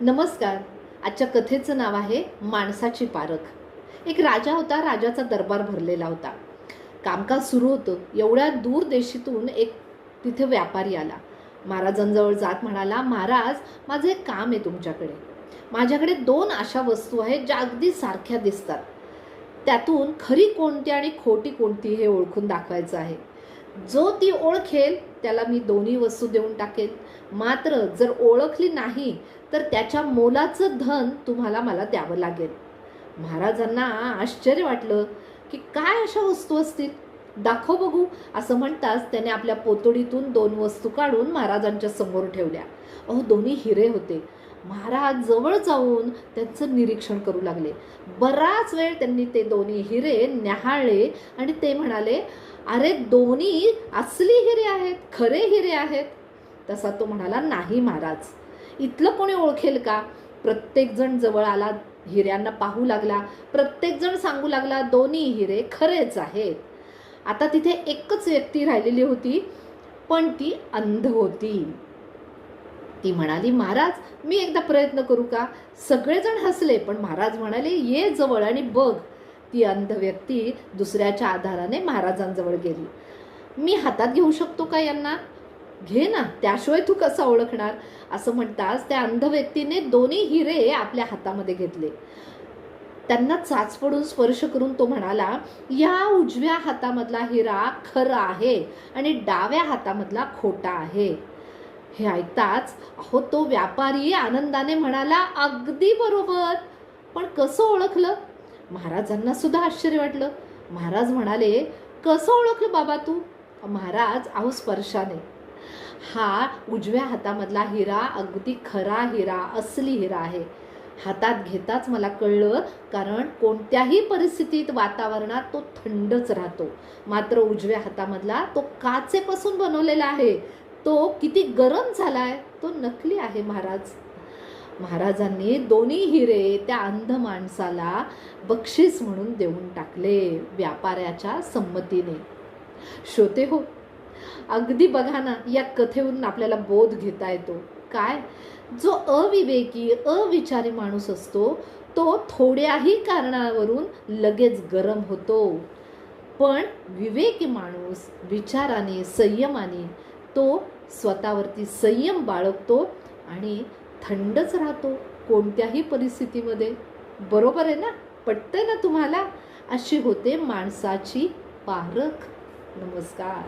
नमस्कार. आजच्या कथेचं नाव आहे माणसाची पारख. एक राजा होता. राजाचा दरबार भरलेला होता. कामकाज सुरू होतं. एवढ्या दूर देशीतून एक तिथे व्यापारी आला. महाराजांजवळ जात म्हणाला, महाराज, माझं एक काम आहे तुमच्याकडे. माझ्याकडे 2 अशा वस्तू आहेत ज्या अगदी सारख्या दिसतात. त्यातून खरी कोणती आणि खोटी कोणती हे ओळखून दाखवायचं आहे. जो ती ओळखेल त्याला मी दोन्ही वस्तू देऊन टाकेल. मात्र जर ओळखली नाही तर त्याच्या मोलाचं धन तुम्हाला मला द्यावं लागेल. महाराजांना आश्चर्य वाटलं की काय अशा वस्तू असतील, दाखव बघू. असं म्हणताच त्याने आपल्या पोतडीतून 2 वस्तू काढून महाराजांच्या समोर ठेवल्या. दोन्ही हिरे होते. महाराज जवळ जाऊन त्यांचं निरीक्षण करू लागले. बराच वेळ त्यांनी ते दोन्ही हिरे न्याहाळले आणि ते म्हणाले, अरे, दोन्ही असली हिरे आहेत, खरे हिरे आहेत. तसा तो म्हणाला, नाही महाराज, इथलं कोणी ओळखेल का? प्रत्येकजण जवळ आला, हिऱ्यांना पाहू लागला. प्रत्येकजण सांगू लागला, दोन्ही हिरे खरेच आहेत. आता तिथे एकच व्यक्ती राहिलेली होती, पण ती अंध होती. ती म्हणाली, महाराज, मी एकदा प्रयत्न करू का? सगळेजण हसले, पण महाराज म्हणाले, ये जवळ आणि बघ. ती अंध व्यक्ती दुसऱ्याच्या आधाराने महाराजांजवळ गेली. मी हातात घेऊ शकतो का यांना? घे ना, त्याशिवाय तू कसा ओळखणार? असं म्हणताच त्या अंध व्यक्तीने दोन्ही हिरे आपल्या हातामध्ये घेतले. त्यांना चाच पडून स्पर्श करून तो म्हणाला, या उजव्या हातामधला हिरा खरा आहे आणि डाव्या हातामधला खोटा आहे. हे ऐकताच तो व्यापारी आनंदाने म्हणाला, अगदी बरोबर, पण कसं ओळखलं? महाराजांना सुद्धा आश्चर्य वाटलं. महाराज म्हणाले, कसं ओळखलं बाबा तू? महाराज, स्पर्शाने. हा उजव्या हातामधला हिरा अगदी खरा हिरा, असली हिरा आहे. हातात घेताच मला कळलं, कारण कोणत्याही परिस्थितीत, वातावरणात तो थंडच राहतो. मात्र उजव्या हातामधला तो काचेपासून बनवलेला आहे. तो किती गरम झालाय, तो नकली आहे महाराज. महाराजांनी दोन्ही हिरे त्या अंध माणसाला बक्षीस म्हणून देऊन टाकले, व्यापाऱ्याच्या संमतीने. श्रोते हो, अगदी बघा ना, या कथेवरून आपल्याला बोध घेता येतो. काय? जो अविवेकी, अविचारी माणूस असतो तो थोड्याही कारणावरून लगेच गरम होतो. पण विवेकी माणूस विचाराने, संयमाने तो स्वतःवरती संयम बाळगतो आणि थंडच राहतो कोणत्याही परिस्थितीमध्ये. बरोबर आहे ना? पटतंय ना तुम्हाला? अशी होते माणसाची पारख. नमस्कार.